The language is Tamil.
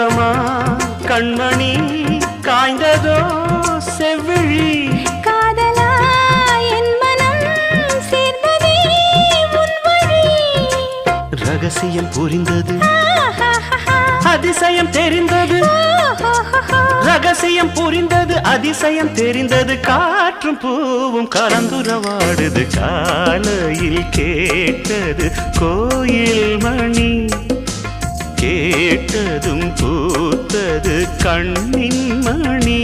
காந்தமா கண்மணி காய்ந்ததோ செவ்விழி காதலா என் மனம் சேர்ந்ததே உன் வழி ரகசியம் புரிந்தது அதிசயம் தெரிந்தது ரகசியம் புரிந்தது அதிசயம் தெரிந்தது காற்றும் பூவும் கலந்துரவாடுது காலையில் கேட்டது கோயில் மணி கேட்டதும் பூத்தது கண்ணின் மணி